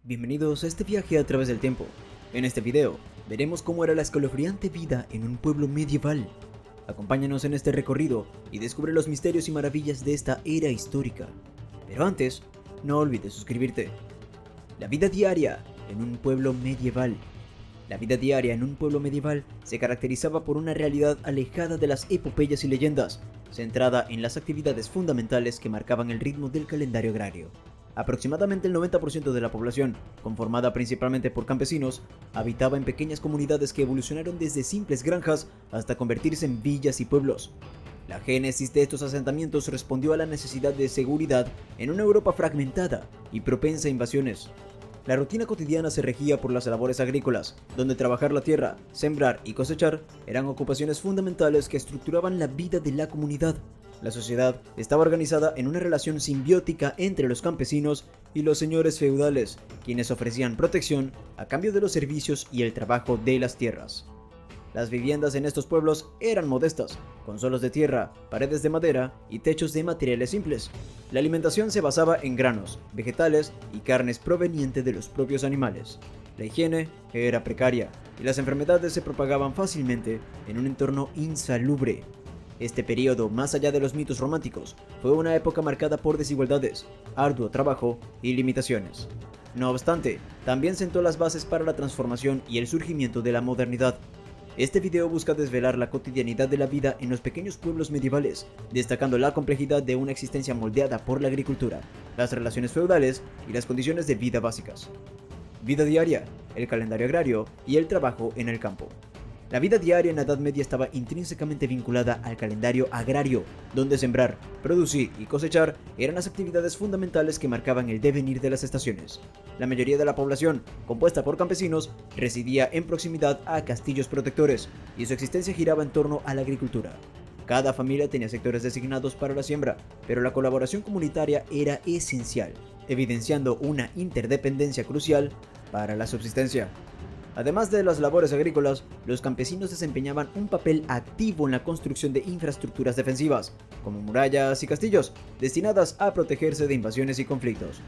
Bienvenidos a este viaje a través del tiempo. En este video, veremos cómo era la escalofriante vida en un pueblo medieval. Acompáñanos en este recorrido y descubre los misterios y maravillas de esta era histórica. Pero antes, no olvides suscribirte. La vida diaria en un pueblo medieval. La vida diaria en un pueblo medieval se caracterizaba por una realidad alejada de las epopeyas y leyendas, centrada en las actividades fundamentales que marcaban el ritmo del calendario agrario. Aproximadamente el 90% de la población, conformada principalmente por campesinos, habitaba en pequeñas comunidades que evolucionaron desde simples granjas hasta convertirse en villas y pueblos. La génesis de estos asentamientos respondió a la necesidad de seguridad en una Europa fragmentada y propensa a invasiones. La rutina cotidiana se regía por las labores agrícolas, donde trabajar la tierra, sembrar y cosechar eran ocupaciones fundamentales que estructuraban la vida de la comunidad. La sociedad estaba organizada en una relación simbiótica entre los campesinos y los señores feudales, quienes ofrecían protección a cambio de los servicios y el trabajo de las tierras. Las viviendas en estos pueblos eran modestas, con suelos de tierra, paredes de madera y techos de materiales simples. La alimentación se basaba en granos, vegetales y carnes provenientes de los propios animales. La higiene era precaria y las enfermedades se propagaban fácilmente en un entorno insalubre. Este periodo, más allá de los mitos románticos, fue una época marcada por desigualdades, arduo trabajo y limitaciones. No obstante, también sentó las bases para la transformación y el surgimiento de la modernidad. Este video busca desvelar la cotidianidad de la vida en los pequeños pueblos medievales, destacando la complejidad de una existencia moldeada por la agricultura, las relaciones feudales y las condiciones de vida básicas. Vida diaria, el calendario agrario y el trabajo en el campo. La vida diaria en la Edad Media estaba intrínsecamente vinculada al calendario agrario, donde sembrar, producir y cosechar eran las actividades fundamentales que marcaban el devenir de las estaciones. La mayoría de la población, compuesta por campesinos, residía en proximidad a castillos protectores, y su existencia giraba en torno a la agricultura. Cada familia tenía sectores designados para la siembra, pero la colaboración comunitaria era esencial, evidenciando una interdependencia crucial para la subsistencia. Además de las labores agrícolas, los campesinos desempeñaban un papel activo en la construcción de infraestructuras defensivas, como murallas y castillos, destinadas a protegerse de invasiones y conflictos.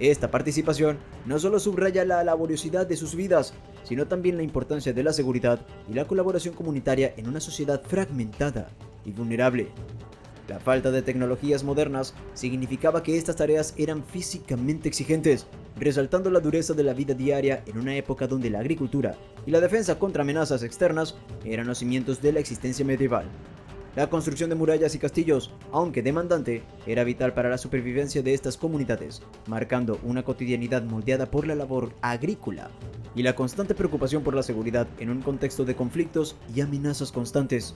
Esta participación no solo subraya la laboriosidad de sus vidas, sino también la importancia de la seguridad y la colaboración comunitaria en una sociedad fragmentada y vulnerable. La falta de tecnologías modernas significaba que estas tareas eran físicamente exigentes, resaltando la dureza de la vida diaria en una época donde la agricultura y la defensa contra amenazas externas eran los cimientos de la existencia medieval. La construcción de murallas y castillos, aunque demandante, era vital para la supervivencia de estas comunidades, marcando una cotidianidad moldeada por la labor agrícola y la constante preocupación por la seguridad en un contexto de conflictos y amenazas constantes.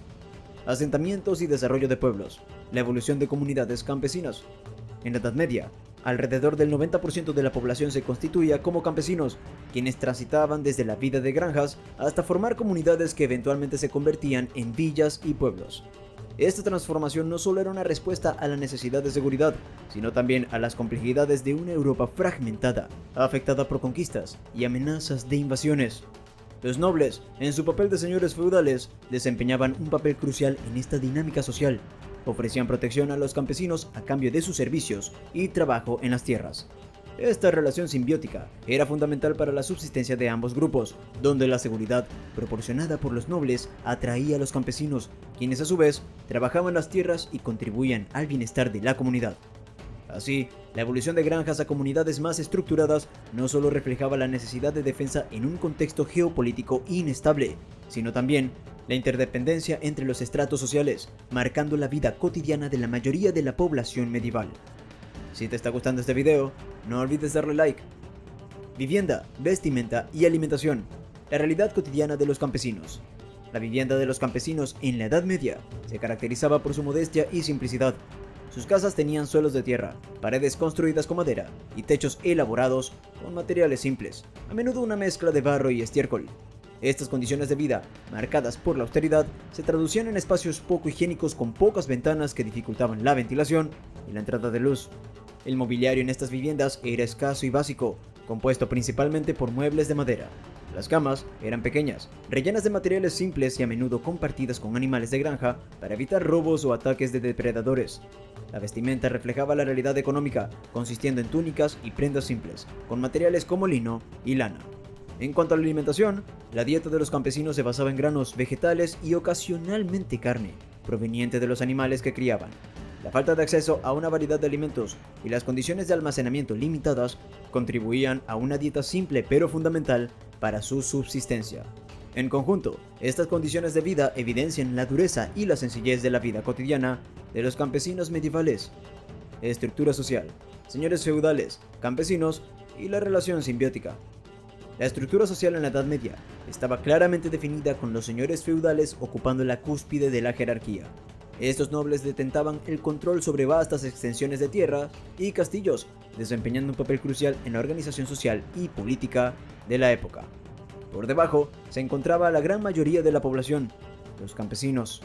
Asentamientos y desarrollo de pueblos. La evolución de comunidades campesinas. En la Edad Media, alrededor del 90% de la población se constituía como campesinos, quienes transitaban desde la vida de granjas hasta formar comunidades que eventualmente se convertían en villas y pueblos. Esta transformación no solo era una respuesta a la necesidad de seguridad, sino también a las complejidades de una Europa fragmentada, afectada por conquistas y amenazas de invasiones. Los nobles, en su papel de señores feudales, desempeñaban un papel crucial en esta dinámica social. Ofrecían protección a los campesinos a cambio de sus servicios y trabajo en las tierras. Esta relación simbiótica era fundamental para la subsistencia de ambos grupos, donde la seguridad proporcionada por los nobles atraía a los campesinos, quienes a su vez trabajaban las tierras y contribuían al bienestar de la comunidad. Así, la evolución de granjas a comunidades más estructuradas no solo reflejaba la necesidad de defensa en un contexto geopolítico inestable, sino también la interdependencia entre los estratos sociales, marcando la vida cotidiana de la mayoría de la población medieval. Si te está gustando este video, no olvides darle like. Vivienda, vestimenta y alimentación. La realidad cotidiana de los campesinos. La vivienda de los campesinos en la Edad Media se caracterizaba por su modestia y simplicidad. Sus casas tenían suelos de tierra, paredes construidas con madera y techos elaborados con materiales simples, a menudo una mezcla de barro y estiércol. Estas condiciones de vida, marcadas por la austeridad, se traducían en espacios poco higiénicos con pocas ventanas que dificultaban la ventilación y la entrada de luz. El mobiliario en estas viviendas era escaso y básico, compuesto principalmente por muebles de madera. Las camas eran pequeñas, rellenas de materiales simples y a menudo compartidas con animales de granja para evitar robos o ataques de depredadores. La vestimenta reflejaba la realidad económica, consistiendo en túnicas y prendas simples, con materiales como lino y lana. En cuanto a la alimentación, la dieta de los campesinos se basaba en granos, vegetales y ocasionalmente carne, proveniente de los animales que criaban. La falta de acceso a una variedad de alimentos y las condiciones de almacenamiento limitadas contribuían a una dieta simple pero fundamental para su subsistencia. En conjunto, estas condiciones de vida evidencian la dureza y la sencillez de la vida cotidiana de los campesinos medievales. Estructura social, señores feudales, campesinos y la relación simbiótica. La estructura social en la Edad Media estaba claramente definida, con los señores feudales ocupando la cúspide de la jerarquía. Estos nobles detentaban el control sobre vastas extensiones de tierra y castillos, desempeñando un papel crucial en la organización social y política de la época. Por debajo se encontraba la gran mayoría de la población, los campesinos.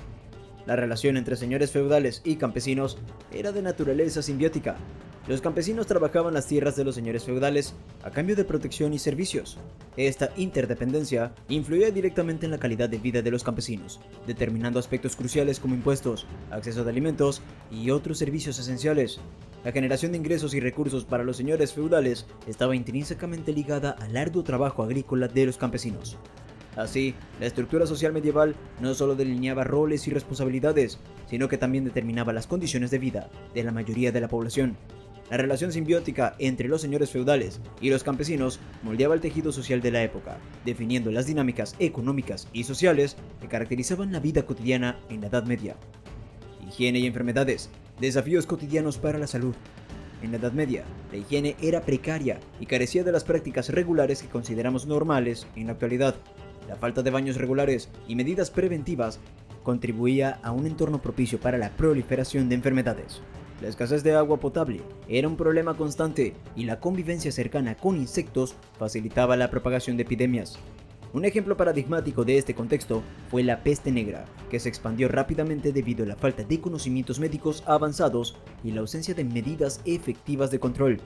La relación entre señores feudales y campesinos era de naturaleza simbiótica. Los campesinos trabajaban las tierras de los señores feudales a cambio de protección y servicios. Esta interdependencia influía directamente en la calidad de vida de los campesinos, determinando aspectos cruciales como impuestos, acceso de alimentos y otros servicios esenciales. La generación de ingresos y recursos para los señores feudales estaba intrínsecamente ligada al arduo trabajo agrícola de los campesinos. Así, la estructura social medieval no solo delineaba roles y responsabilidades, sino que también determinaba las condiciones de vida de la mayoría de la población. La relación simbiótica entre los señores feudales y los campesinos moldeaba el tejido social de la época, definiendo las dinámicas económicas y sociales que caracterizaban la vida cotidiana en la Edad Media. Higiene y enfermedades, desafíos cotidianos para la salud. En la Edad Media, la higiene era precaria y carecía de las prácticas regulares que consideramos normales en la actualidad. La falta de baños regulares y medidas preventivas contribuía a un entorno propicio para la proliferación de enfermedades. La escasez de agua potable era un problema constante y la convivencia cercana con insectos facilitaba la propagación de epidemias. Un ejemplo paradigmático de este contexto fue la peste negra, que se expandió rápidamente debido a la falta de conocimientos médicos avanzados y la ausencia de medidas efectivas de control.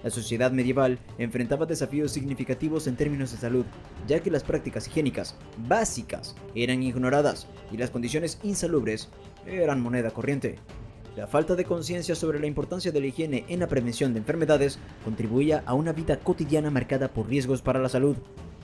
La sociedad medieval enfrentaba desafíos significativos en términos de salud, ya que las prácticas higiénicas básicas eran ignoradas y las condiciones insalubres eran moneda corriente. La falta de conciencia sobre la importancia de la higiene en la prevención de enfermedades contribuía a una vida cotidiana marcada por riesgos para la salud.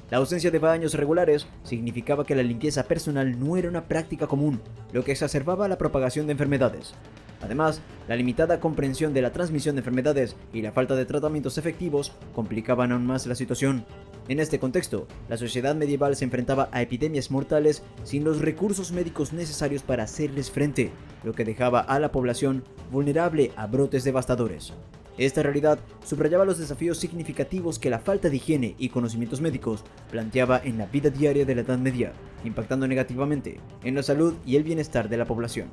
La ausencia de baños regulares significaba que la limpieza personal no era una práctica común, lo que exacerbaba la propagación de enfermedades. Además, la limitada comprensión de la transmisión de enfermedades y la falta de tratamientos efectivos complicaban aún más la situación. En este contexto, la sociedad medieval se enfrentaba a epidemias mortales sin los recursos médicos necesarios para hacerles frente, lo que dejaba a la población vulnerable a brotes devastadores. Esta realidad subrayaba los desafíos significativos que la falta de higiene y conocimientos médicos planteaba en la vida diaria de la Edad Media, impactando negativamente en la salud y el bienestar de la población.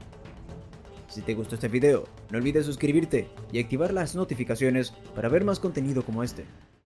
Si te gustó este video, no olvides suscribirte y activar las notificaciones para ver más contenido como este.